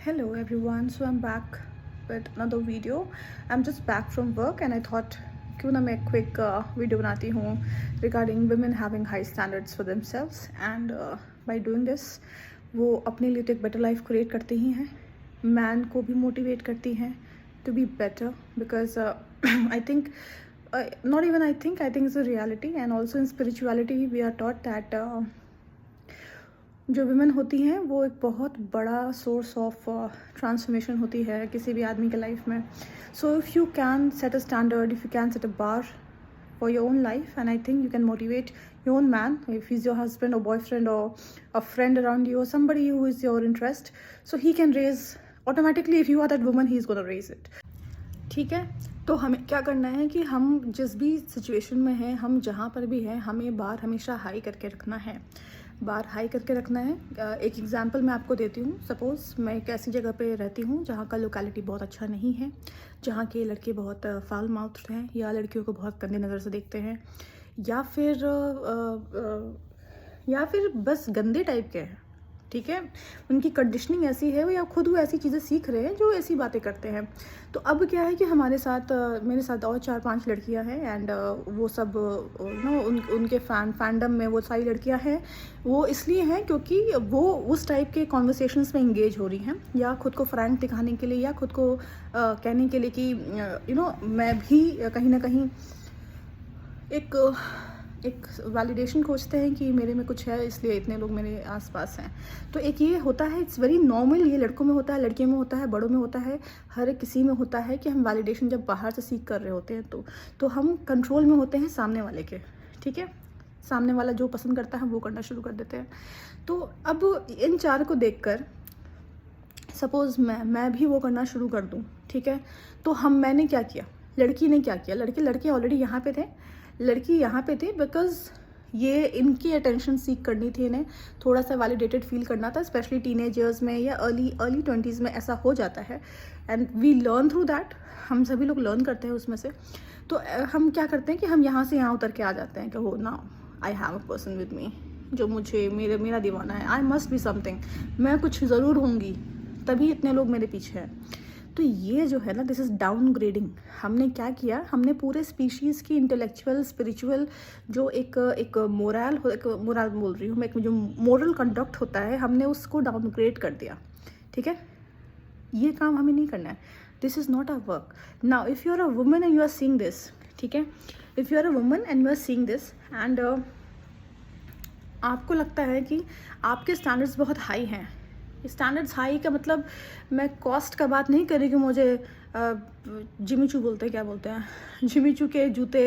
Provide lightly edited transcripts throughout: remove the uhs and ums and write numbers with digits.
Hello everyone, so I'm back with another video. I'm just back from work and I thought क्यों ना मैं quick video बनाती हूँ regarding women having high standards for themselves and by doing this वो अपने लिए तो एक better life create करती ही हैं, man को भी motivate करती हैं to be better because I think not even I think it's a reality and also in spirituality we are taught that जो विमेन होती हैं वो एक बहुत बड़ा सोर्स ऑफ ट्रांसफॉर्मेशन होती है किसी भी आदमी के लाइफ में. सो if you can set a standard, if you can set a bar for your own life, and I think you can motivate your own man if he's your husband or boyfriend or a friend around you or somebody who is your interest, so he can raise automatically. If you are that woman, he is going to raise it. ठीक है, तो हमें क्या करना है कि हम जिस भी सिचुएशन में हैं, हम जहाँ पर भी हैं, हमें बार हमेशा हाई करके रखना है, बार हाई करके रखना है. एक एग्जांपल मैं आपको देती हूँ. सपोज़ मैं एक ऐसी जगह पे रहती हूँ जहाँ का लोकेलिटी बहुत अच्छा नहीं है, जहाँ के लड़के बहुत फाउल माउथ्ड हैं या लड़कियों को बहुत गंदे नज़र से देखते हैं या फिर बस गंदे टाइप के हैं. ठीक है, उनकी कंडीशनिंग ऐसी है या खुद वो ऐसी चीज़ें सीख रहे हैं जो ऐसी बातें करते हैं. तो अब क्या है कि हमारे साथ मेरे साथ और 4-5 लड़कियां हैं एंड वो सब उनके फैंडम में वो सारी लड़कियां हैं. वो इसलिए हैं क्योंकि वो उस टाइप के कॉन्वर्सेशंस में इंगेज हो रही हैं या खुद को फ्रैंक दिखाने के लिए या खुद को कहने के लिए कि मैं भी कहीं ना कहीं एक वैलिडेशन खोजते हैं कि मेरे में कुछ है इसलिए इतने लोग मेरे आसपास हैं. तो एक ये होता है, इट्स वेरी नॉर्मल. ये लड़कों में होता है, लड़कियों में होता है, बड़ों में होता है, हर एक किसी में होता है कि हम वैलिडेशन जब बाहर से सीख कर रहे होते हैं तो हम कंट्रोल में होते हैं सामने वाले के. ठीक है, सामने वाला जो पसंद करता है वो करना शुरू कर देते हैं. तो अब इन चार को देख कर सपोज़ मैं भी वो करना शुरू कर दूँ. ठीक है, तो मैंने क्या किया, लड़की ने क्या किया, लड़के ऑलरेडी यहाँ पे थे, लड़की यहाँ पे थी बिकॉज ये इनकी अटेंशन सीख करनी थी, इन्हें थोड़ा सा वैलिडेटेड फील करना था. स्पेशली टीनेजर्स में या अर्ली 20s में ऐसा हो जाता है and we learn through that. हम सभी लोग लर्न करते हैं उसमें से. तो हम क्या करते हैं कि हम यहाँ से यहाँ उतर के आ जाते हैं कि हो ना, I have a person with me जो मुझे मेरा दीवाना है, आई मस्ट बी समथिंग, मैं कुछ ज़रूर होंगी तभी इतने लोग मेरे पीछे हैं. तो ये जो है ना, दिस इज़ डाउनग्रेडिंग. हमने क्या किया, हमने पूरे स्पीशीज़ की इंटेलेक्चुअल स्पिरिचुअल जो एक मोरल बोल रही हूँ मैं, एक जो मोरल कंडक्ट होता है, हमने उसको डाउनग्रेड कर दिया. ठीक है, ये काम हमें नहीं करना है. This is not a work. Now if you are a woman and you are seeing this, ठीक है, if you are a woman and you are seeing this and आपको लगता है कि आपके स्टैंडर्ड्स बहुत हाई हैं. स्टैंडर्ड्स हाई का मतलब मैं कॉस्ट का बात नहीं कर रही कि मुझे जिमी चू क्या बोलते हैं, जिमी चू के जूते,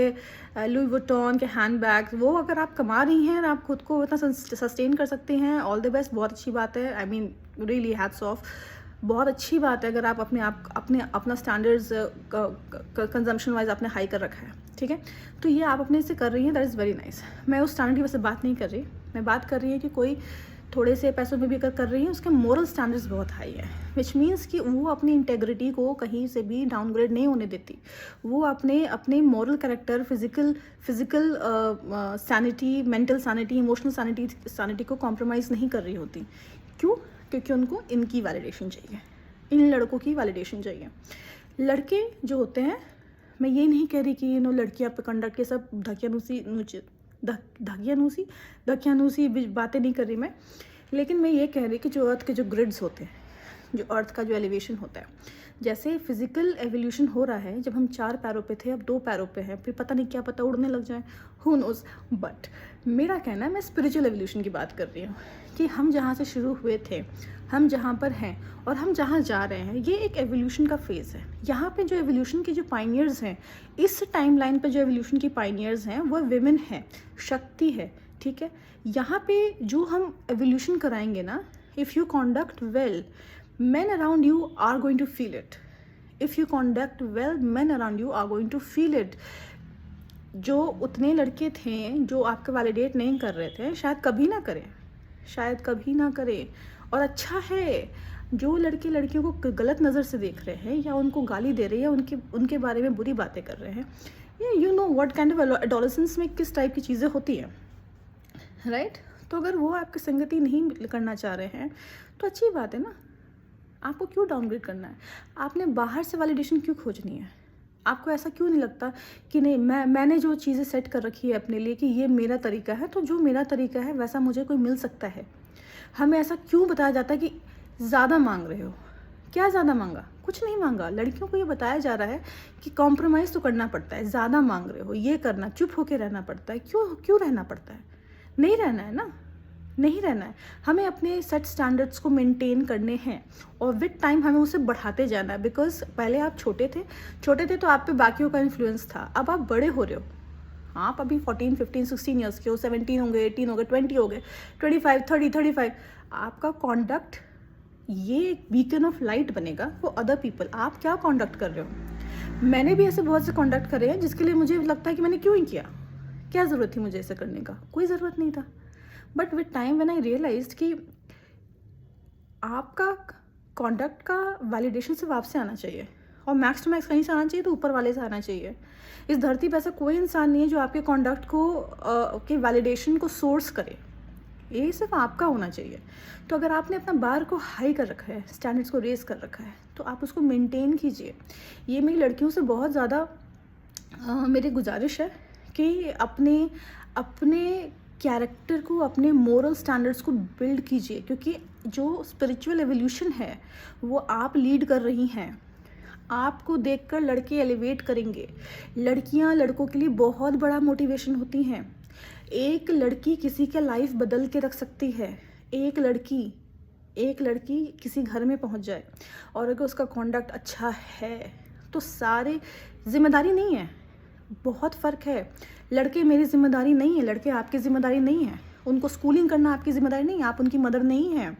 लुई वुइटन के हैंड बैग्स, वो अगर आप कमा रही हैं और आप खुद को इतना सस्टेन कर सकती हैं, ऑल द बेस्ट, बहुत अच्छी बात है. I mean really hats off, बहुत अच्छी बात है अगर आप अपना स्टैंडर्ड्स कंजम्पशन वाइज आपने हाई कर रखा है. ठीक है, तो ये आप अपने से कर रही हैं, दैट इज़ वेरी नाइस. मैं उस स्टैंडर्ड की वजह से बात नहीं कर रही, मैं बात कर रही हूँ कि कोई थोड़े से पैसों में भी अगर कर रही है, उसके मोरल स्टैंडर्ड्स बहुत हाई है, विच मीन्स कि वो अपनी इंटेग्रिटी को कहीं से भी डाउनग्रेड नहीं होने देती. वो अपने moral character, physical sanity, mental sanity, emotional sanity को कॉम्प्रोमाइज़ नहीं कर रही होती. क्यों? क्योंकि उनको इनकी वैलिडेशन चाहिए, इन लड़कों की वैलिडेशन चाहिए. लड़के जो होते हैं, मैं ये नहीं कह रही कि लड़कियां पे कंडक्ट के सब धकियानूसी बातें नहीं कर रही मैं, लेकिन मैं ये कह रही कि जो अर्थ के जो ग्रिड्स होते हैं, जो अर्थ का जो एलिवेशन होता है, जैसे फिजिकल एवोल्यूशन हो रहा है, जब हम 4 पैरों पे थे अब 2 पैरों पे हैं, फिर पता नहीं क्या पता उड़ने लग जाए, हु नोज. बट मेरा कहना है, मैं स्पिरिचुअल एवोल्यूशन की बात कर रही हूँ कि हम जहाँ से शुरू हुए थे, हम जहाँ पर हैं और हम जहाँ जा रहे हैं, ये एक एवोल्यूशन का फेज़ है. यहाँ पे जो एवोल्यूशन के जो पाइनियर्स हैं, इस टाइम लाइन पर जो एवोल्यूशन की पाइनियर्स हैं वो विमेन हैं, शक्ति है. ठीक है, यहाँ पे जो हम एवोल्यूशन कराएंगे ना, if you conduct well, men around you are going to feel it. If you conduct well, men around you are going to feel it. जो उतने लड़के थे जो आपको वैलिडेट नहीं कर रहे थे, शायद कभी ना करें. और अच्छा है, जो लड़के लड़कियों को गलत नज़र से देख रहे हैं या उनको गाली दे रहे हैं या उनके बारे में बुरी बातें कर रहे हैं, you know what kind of adolescence में किस टाइप की चीज़ें होती हैं, राइट? तो अगर वो आपकी संगति नहीं करना चाह रहे हैं तो अच्छी बात है ना, आपको क्यों डाउनग्रेड करना है? आपने बाहर से वैलिडेशन क्यों खोजनी है? आपको ऐसा क्यों नहीं लगता कि नहीं, मैंने जो चीज़ें सेट कर रखी है अपने लिए कि ये मेरा तरीका है, तो जो मेरा तरीका है वैसा मुझे कोई मिल सकता है। हमें ऐसा क्यों बताया जाता है कि ज़्यादा मांग रहे हो? क्या ज़्यादा मांगा? कुछ नहीं मांगा। लड़कियों को ये बताया जा रहा है कि कॉम्प्रोमाइज़ तो करना पड़ता है, ज़्यादा मांग रहे हो, ये करना, चुप होके रहना पड़ता है। क्यों रहना पड़ता है? नहीं रहना है ना, नहीं रहना है। हमें अपने सेट स्टैंडर्ड्स को मेंटेन करने हैं और विद टाइम हमें उसे बढ़ाते जाना है। बिकॉज पहले आप छोटे थे तो आप पे बाकियों का इन्फ्लुएंस था। अब आप बड़े हो रहे हो, आप अभी 14, 15, 16 ईयर्स के हो, 17 होंगे, 18 हो गए, 20 हो गए, 25, 30, 35। आपका कॉन्डक्ट ये एक बीकन ऑफ लाइट बनेगा फॉर अदर पीपल। आप क्या कॉन्डक्ट कर रहे हो? मैंने भी ऐसे बहुत से कॉन्डक्ट करे हैं जिसके लिए मुझे लगता है कि मैंने क्यों ही किया, क्या ज़रूरत थी मुझे ऐसे करने का? कोई ज़रूरत नहीं था। But with time when I realised कि आपका कॉन्डक्ट का वैलिडेशन सिर्फ आपसे आना चाहिए और मैक्स टू मैक्स कहीं से आना चाहिए तो ऊपर वाले से आना चाहिए। इस धरती पर ऐसा कोई इंसान नहीं है जो आपके कॉन्डक्ट को के वैलिडेशन को सोर्स करे। ये सिर्फ आपका होना चाहिए। तो अगर आपने अपना बार को हाई कर रखा है, स्टैंडर्ड्स को रेज कर रखा है, तो आप उसको मेंटेन कीजिए। ये मेरी लड़कियों से बहुत ज़्यादा मेरी गुजारिश है कि अपने कैरेक्टर को, अपने मोरल स्टैंडर्ड्स को बिल्ड कीजिए, क्योंकि जो स्पिरिचुअल एवोल्यूशन है वो आप लीड कर रही हैं। आपको देखकर लड़के एलिवेट करेंगे। लड़कियां लड़कों के लिए बहुत बड़ा मोटिवेशन होती हैं। एक लड़की किसी का लाइफ बदल के रख सकती है। एक लड़की किसी घर में पहुंच जाए और अगर उसका कॉन्डक्ट अच्छा है तो सारे जिम्मेदारी नहीं है, बहुत फ़र्क है। लड़के मेरी जिम्मेदारी नहीं है, लड़के आपकी जिम्मेदारी नहीं है। उनको स्कूलिंग करना आपकी जिम्मेदारी नहीं है, आप उनकी मदर नहीं है।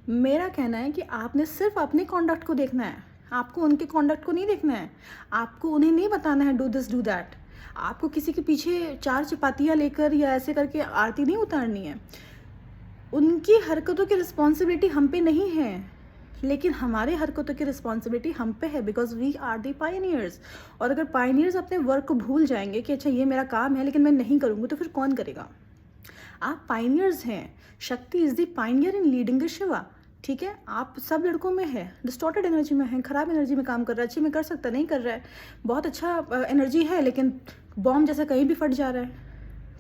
मेरा कहना है कि आपने सिर्फ अपने कॉन्डक्ट को देखना है, आपको उनके कॉन्डक्ट को नहीं देखना है। आपको उन्हें नहीं बताना है डू दिस डू दैट। आपको किसी के पीछे 4 चपातियाँ लेकर या ऐसे करके आरती नहीं उतारनी है। उनकी हरकतों की रिस्पॉन्सिबिलिटी हम पे नहीं है, लेकिन हमारे हरकतों की रिस्पॉन्सिबिलिटी हम पे है, because we are the pioneers. और अगर पायनियर्स अपने वर्क को भूल जाएंगे कि अच्छा ये मेरा काम है लेकिन मैं नहीं करूँगी, तो फिर कौन करेगा? आप पायनियर्स हैं। शक्ति is the Pioneer in leading the Shiva. ठीक है, आप सब लड़कों में है, डिस्टॉर्टेड एनर्जी में है, ख़राब एनर्जी में काम कर रहा है, अच्छे में कर सकता नहीं कर रहा है, बहुत अच्छा एनर्जी है लेकिन बॉम्ब जैसा कहीं भी फट जा रहा है,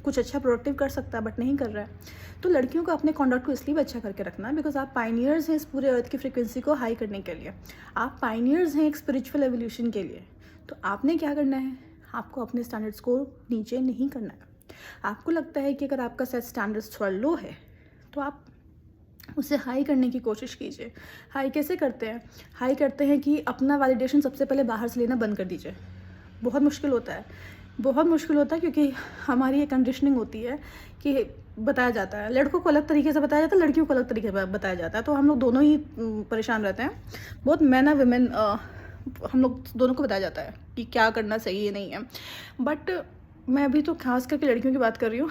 कुछ अच्छा प्रोडक्टिव कर सकता है बट नहीं कर रहा है। तो लड़कियों को अपने कॉन्डक्ट को इसलिए भी अच्छा करके रखना है बिकॉज आप पायनियर्स हैं इस पूरे अर्थ की फ्रिक्वेंसी को हाई करने के लिए। आप पायनियर्स हैं एक स्पिरिचुअल एवोल्यूशन के लिए। तो आपने क्या करना है? आपको अपने स्टैंडर्ड्स को नीचे नहीं करना है। आपको लगता है कि अगर आपका सेट स्टैंडर्ड्स थोड़ा लो है तो आप उसे हाई करने की कोशिश कीजिए। हाई कैसे करते हैं? हाई करते हैं कि अपना वैलिडेशन सबसे पहले बाहर से लेना बंद कर दीजिए। बहुत मुश्किल होता है, बहुत मुश्किल होता है, क्योंकि हमारी एक कंडीशनिंग होती है कि बताया जाता है, लड़कों को अलग तरीके से बताया जाता है, लड़कियों को अलग तरीके से बताया जाता है, तो हम लोग दोनों ही परेशान रहते हैं। बहुत मैन और विमेन हम लोग दोनों को बताया जाता है कि क्या करना सही है नहीं है। बट मैं अभी तो खास करके लड़कियों की बात कर रही हूँ,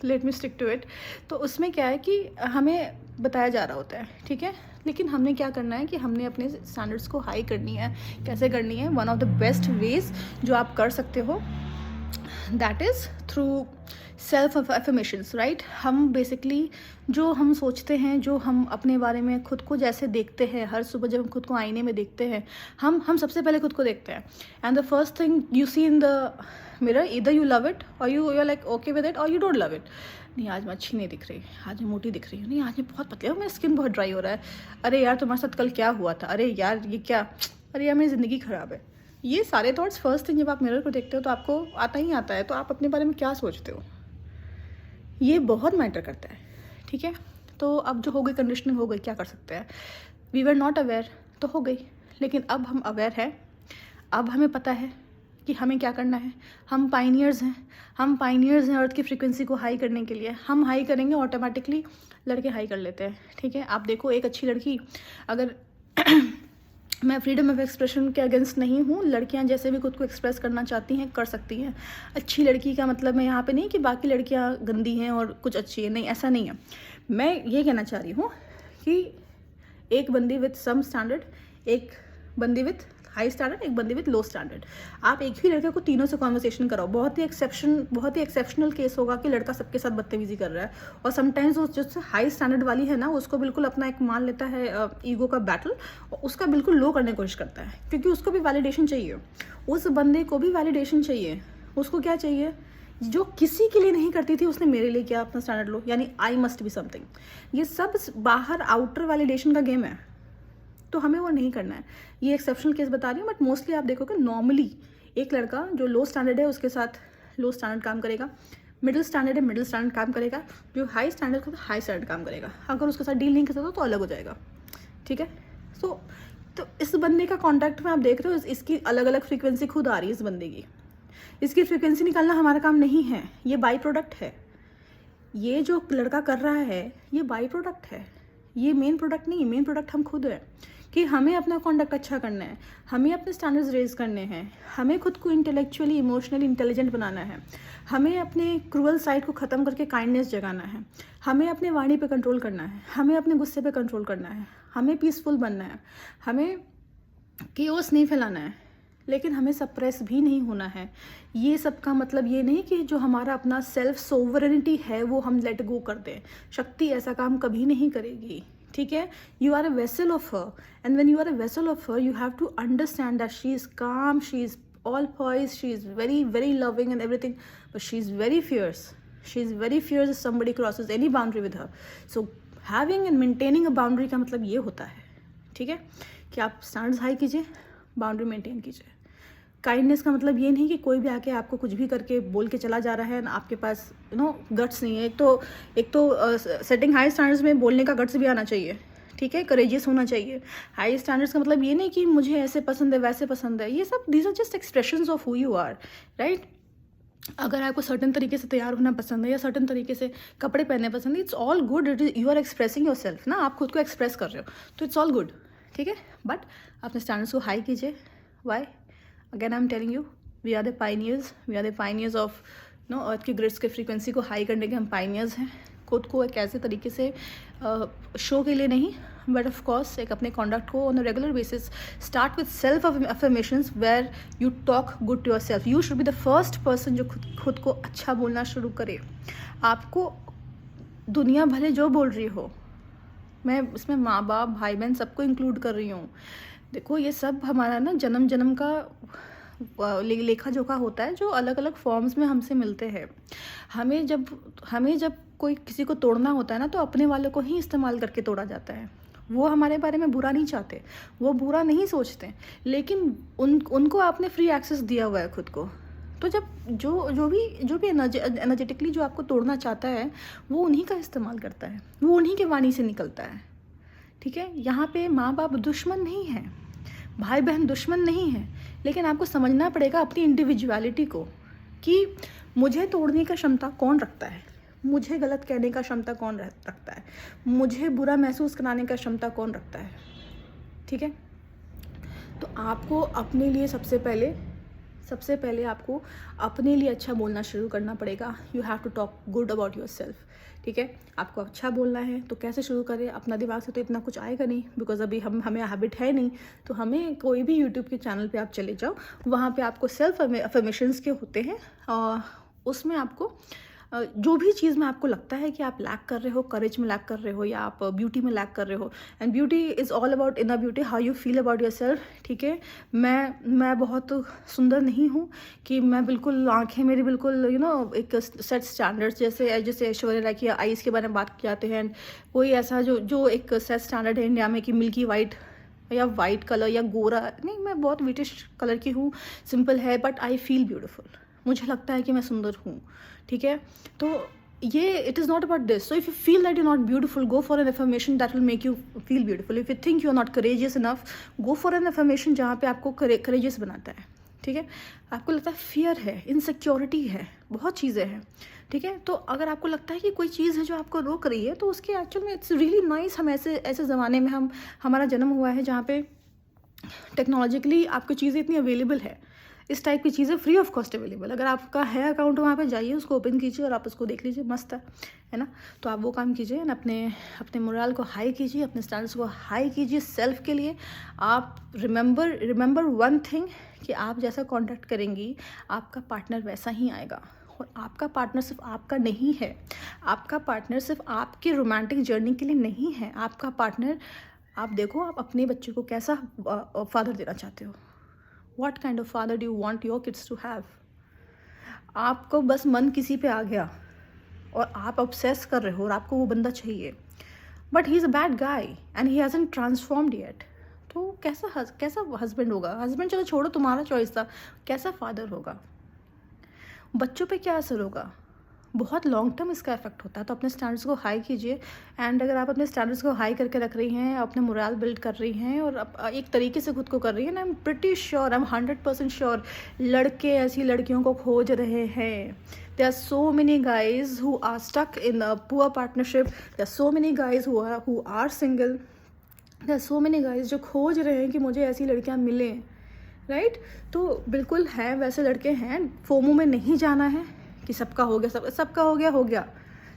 let me stick to it. तो उसमें क्या है कि हमें बताया जा रहा होता है, ठीक है, लेकिन हमने क्या करना है कि हमने अपने स्टैंडर्ड्स को हाई करनी है। कैसे करनी है? One of the best veg जो आप कर सकते हो that is through self affirmations, right. हम बेसिकली जो हम सोचते हैं, जो हम अपने बारे में खुद को जैसे देखते हैं, हर सुबह जब हम खुद को आईने में देखते हैं, हम सबसे पहले खुद को देखते हैं। And the first thing you see in the mirror, either you love it or you are like okay with it or you don't love it. नहीं, आज मैं अच्छी नहीं दिख रही, आज मैं मोटी दिख रही हूँ, नहीं आज मैं बहुत पतली हूँ, मेरा स्किन बहुत ड्राई हो रहा है, अरे यार तुम्हारे साथ कल क्या हुआ था, अरे यार ये क्या, अरे यार मेरी ज़िंदगी ख़राब है। ये सारे थॉट्स फर्स्ट थिंग जब आप मिरर को देखते हो तो आपको आता ही आता है। तो आप अपने बारे में क्या सोचते हो, ये बहुत मैटर करता है, ठीक है। तो अब जो हो गई, कंडीशनिंग हो गई, क्या कर सकते हैं? वी वर नॉट अवेयर तो हो गई, लेकिन अब हम अवेयर हैं। अब हमें पता है कि हमें क्या करना है। हम पायनियर्स हैं, हम पायनियर्स हैं अर्थ की फ्रीक्वेंसी को हाई करने के लिए। हम हाई करेंगे, ऑटोमेटिकली लड़के हाई कर लेते हैं, ठीक है। आप देखो, एक अच्छी लड़की अगर मैं फ्रीडम ऑफ एक्सप्रेशन के अगेंस्ट नहीं हूँ, लड़कियाँ जैसे भी खुद को एक्सप्रेस करना चाहती हैं कर सकती हैं। अच्छी लड़की का मतलब मैं यहाँ पे नहीं कि बाकी लड़कियाँ गंदी हैं और कुछ अच्छी है, नहीं, ऐसा नहीं है। मैं ये कहना चाह रही हूँ कि एक बंदी विथ सम स्टैंडर्ड, एक बंदी विथ हाई स्टैंडर्ड, एक बंदी विद लो स्टैंडर्ड। आप एक ही लड़के को तीनों से कॉन्वर्सेशन कराओ, बहुत ही एक्सेप्शनल केस होगा कि लड़का सबके साथ बदतमीजी कर रहा है। और समटाइम्स वो जो हाई स्टैंडर्ड वाली है ना, उसको बिल्कुल अपना एक मान लेता है ईगो का बैटल, और उसका बिल्कुल लो करने की कोशिश करता है, क्योंकि उसको भी वैलिडेशन चाहिए, उस बंदे को भी वैलिडेशन चाहिए। उसको क्या चाहिए, जो किसी के लिए नहीं करती थी उसने मेरे लिए किया, अपना स्टैंडर्ड लो, यानी आई मस्ट बी समथिंग। ये सब बाहर आउटर वैलिडेशन का गेम है, तो हमें वो नहीं करना है। ये एक्सेप्शनल केस बता रही हूँ, बट मोस्टली आप देखोगे नॉर्मली एक लड़का जो लो स्टैंडर्ड है उसके साथ लो स्टैंडर्ड काम करेगा, मिडिल स्टैंडर्ड है मिडिल स्टैंडर्ड काम करेगा, जो हाई स्टैंडर्ड का हाई स्टैंडर्ड काम करेगा। अगर उसके साथ डील नहीं कर सकता तो अलग हो जाएगा, ठीक है। तो इस बंदे का कॉन्टैक्ट में आप देख रहे हो, इसकी अलग अलग फ्रीक्वेंसी खुद आ रही है इस बंदे की। इसकी फ्रीक्वेंसी निकालना हमारा काम नहीं है, ये बाई प्रोडक्ट है। ये जो लड़का कर रहा है ये बाई प्रोडक्ट है, ये मेन प्रोडक्ट नहीं है। मेन प्रोडक्ट हम खुद है कि हमें अपना कॉन्डक्ट अच्छा करना है, हमें अपने स्टैंडर्ड्स रेज करने हैं, हमें खुद को इंटेलेक्चुअली इमोशनली इंटेलिजेंट बनाना है, हमें अपने क्रूअल साइड को ख़त्म करके काइंडनेस जगाना है, हमें अपने वाणी पे कंट्रोल करना है, हमें अपने गुस्से पे कंट्रोल करना है, हमें पीसफुल बनना है, हमें केओस नहीं फैलाना है, लेकिन हमें सप्रेस भी नहीं होना है। ये सब का मतलब ये नहीं कि जो हमारा अपना सेल्फ सोवरेनिटी है वो हम लेट गो कर दें। शक्ति ऐसा काम कभी नहीं करेगी, ठीक है। You are a vessel of her, and when you are a vessel of her you have to understand that she is calm, she is all poised, she is very very loving and everything, but she is very fierce. She is very fierce if somebody crosses any boundary with her. So having and maintaining a boundary का मतलब ये होता है, ठीक है, कि आप standards high कीजिए, बाउंड्री मेंटेन कीजिए। काइंडनेस का मतलब ये नहीं कि कोई भी आके आपको कुछ भी करके बोल के चला जा रहा है, आपके पास गट्स नहीं है। एक तो सेटिंग हाई स्टैंडर्ड्स में बोलने का गट्स भी आना चाहिए, ठीक है, करेजियस होना चाहिए। हाई स्टैंडर्ड्स का मतलब ये नहीं कि मुझे ऐसे पसंद है वैसे पसंद है, ये सब these are just expressions of who you are, right. अगर आपको सर्टन तरीके से तैयार होना पसंद है या सर्टन तरीके से कपड़े पहनने पसंद है, it's all good, it is you are expressing yourself ना, आप खुद को एक्सप्रेस कर रहे हो, तो इट्स ऑल गुड, ठीक है। बट अपने स्टैंडर्ड्स को हाई कीजिए। Why? Again I am telling you, we are the pioneers of earth की ग्रिड्स के फ्रीक्वेंसी को हाई करने के हम पाइनियर्स हैं। खुद को एक ऐसे तरीके से शो के लिए नहीं, बट ऑफ कोर्स एक अपने कॉन्डक्ट को on a regular basis start with self affirmations where you talk good to yourself. You should be the first person जो खुद को अच्छा बोलना शुरू करे। आपको दुनिया भले जो बोल रही हो, मैं इसमें माँ बाप भाई बहन सबको इंक्लूड कर रही हूँ। देखो ये सब हमारा ना जन्म जन्म का लेखा जोखा होता है, जो अलग अलग फॉर्म्स में हमसे मिलते हैं। हमें जब कोई किसी को तोड़ना होता है ना, तो अपने वालों को ही इस्तेमाल करके तोड़ा जाता है। वो हमारे बारे में बुरा नहीं चाहते, वो बुरा नहीं सोचते, लेकिन उनको आपने फ्री एक्सेस दिया हुआ है खुद को। तो जब जो भी एनर्जेटिकली जो आपको तोड़ना चाहता है वो उन्हीं का इस्तेमाल करता है, वो उन्हीं के वाणी से निकलता है, ठीक है। यहाँ पे माँ बाप दुश्मन नहीं है, भाई बहन दुश्मन नहीं है, लेकिन आपको समझना पड़ेगा अपनी इंडिविजुअलिटी को, कि मुझे तोड़ने का क्षमता कौन रखता है, मुझे गलत कहने का क्षमता कौन रखता है, मुझे बुरा महसूस कराने का क्षमता कौन रखता है, ठीक है। तो आपको अपने लिए सबसे पहले आपको अपने लिए अच्छा बोलना शुरू करना पड़ेगा। You have to talk good about yourself, ठीक है। आपको अच्छा बोलना है तो कैसे शुरू करें? अपना दिमाग से तो इतना कुछ आएगा नहीं, बिकॉज अभी हमें हैबिट है नहीं। तो हमें कोई भी यूट्यूब के चैनल पे आप चले जाओ, वहाँ पे आपको सेल्फ अफर्मेशंस के होते हैं, और उसमें आपको जो भी चीज़ में आपको लगता है कि आप लैक कर रहे हो, करेज में लैक कर रहे हो, या आप ब्यूटी में लैक कर रहे हो, and beauty is all about inner beauty, how you feel about yourself, ठीक है। मैं बहुत सुंदर नहीं हूँ कि मैं बिल्कुल आंखें मेरी बिल्कुल एक सेट स्टैंडर्ड्स जैसे ऐश्वर्या राय की आईज के बारे में बात की जाते हैं, कोई ऐसा जो एक सेट स्टैंडर्ड है इंडिया में कि मिल्की वाइट या वाइट कलर या गोरा नहीं, मैं बहुत विटिश कलर की हूँ, सिंपल है, बट आई फील ब्यूटिफुल, मुझे लगता है कि मैं सुंदर हूँ, ठीक है। तो ये it is not about this. So if you feel that you not beautiful, go for an affirmation that will make you feel beautiful. If you think you are not courageous enough, go for an affirmation जहाँ पे आपको courageous बनाता है, ठीक है। आपको लगता है फियर है, इनसिक्योरिटी है, बहुत चीज़ें हैं, ठीक है। तो अगर आपको लगता है कि कोई चीज़ है जो आपको रोक रही है, तो उसके एक्चुअल में इट्स रियली नाइस। हम ऐसे ज़माने में हमारा जन्म हुआ है जहाँ पे टेक्नोलॉजिकली आपको चीज़ें इतनी अवेलेबल है, इस टाइप की चीज़ें फ्री ऑफ कॉस्ट अवेलेबल। अगर आपका है अकाउंट वहाँ पे जाइए, उसको ओपन कीजिए और आप उसको देख लीजिए, मस्त है ना। तो आप वो काम कीजिए एंड अपने मोरल को हाई कीजिए, अपने स्टैंडर्ड्स को हाई कीजिए सेल्फ के लिए। आप रिमेंबर वन थिंग कि आप जैसा कॉन्टैक्ट करेंगी आपका पार्टनर वैसा ही आएगा। और आपका पार्टनर सिर्फ आपका नहीं है, आपका पार्टनर सिर्फ आपके रोमांटिक जर्नी के लिए नहीं है। आपका पार्टनर, आप देखो आप अपने बच्चे को कैसा फादर देना चाहते हो, what kind of father do you want your kids to have. आपको बस मन किसी पे आ गया और आप ऑब्सेस कर रहे हो और आपको वो बंदा चाहिए, but he is a bad guy and he hasn't transformed yet. तो कैसा हस्बैंड होगा? हस्बैंड चलो छोड़ो, तुम्हारा चॉइस था, कैसा फादर होगा? बच्चों पे क्या असर होगा? बहुत लॉन्ग टर्म इसका इफेक्ट होता है। तो अपने स्टैंडर्ड्स को हाई कीजिए एंड अगर आप अपने स्टैंडर्ड्स को हाई करके रख रही हैं, अपने मोरल बिल्ड कर रही हैं और एक तरीके से खुद को कर रही हैं, I am pretty sure, I am 100% sure लड़के ऐसी लड़कियों को खोज रहे हैं। There are so many guys who are stuck in a poor partnership, there are so many guys who are single, there are so many guys जो खोज रहे हैं कि मुझे ऐसी लड़कियां मिलें, राइट। तो बिल्कुल हैं, वैसे लड़के हैं। फोमो में नहीं जाना है कि सबका हो गया, सबका हो गया।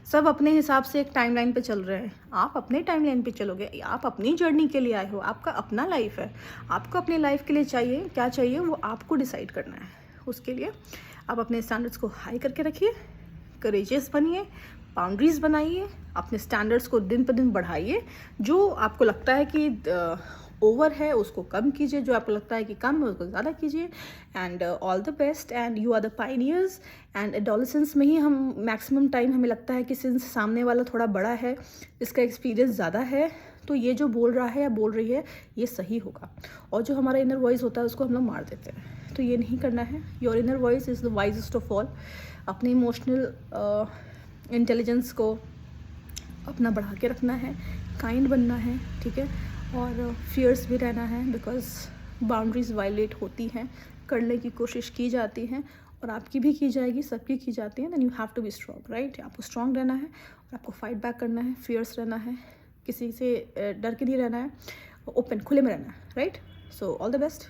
सब अपने हिसाब से एक टाइमलाइन पे चल रहे हैं। आप अपने टाइमलाइन पे चलोगे, आप अपनी जर्नी के लिए आए हो, आपका अपना लाइफ है। आपको अपनी लाइफ के लिए चाहिए क्या चाहिए वो आपको डिसाइड करना है। उसके लिए आप अपने स्टैंडर्ड्स को हाई करके रखिए, करेजियस बनिए, बाउंड्रीज बनाइए, अपने स्टैंडर्ड्स को दिन पर दिन बढ़ाइए। जो आपको लगता है कि ओवर है उसको कम कीजिए, जो आपको लगता है कि कम है उसको ज़्यादा कीजिए। And all the best and you are the pioneers. And adolescence में ही हम मैक्सिमम टाइम हमें लगता है कि सिंस सामने वाला थोड़ा बड़ा है, इसका एक्सपीरियंस ज़्यादा है, तो ये जो बोल रहा है या बोल रही है ये सही होगा। और जो हमारा इनर वॉइस होता है उसको हम लोग मार देते हैं। तो ये नहीं करना है। Your inner voice is the wisest of all. अपनी इमोशनल इंटेलिजेंस को अपना बढ़ा के रखना है, काइंड बनना है, ठीक है, और फियर्स भी रहना है, बिकॉज बाउंड्रीज वायलेट होती हैं, करने की कोशिश की जाती हैं और आपकी भी की जाएगी, सबकी की जाती है। Then you have to be strong, right. आपको स्ट्रॉन्ग रहना है और आपको फाइट बैक करना है, फियर्स रहना है, किसी से डर के नहीं रहना है, ओपन खुले में रहना है, right. So all the best.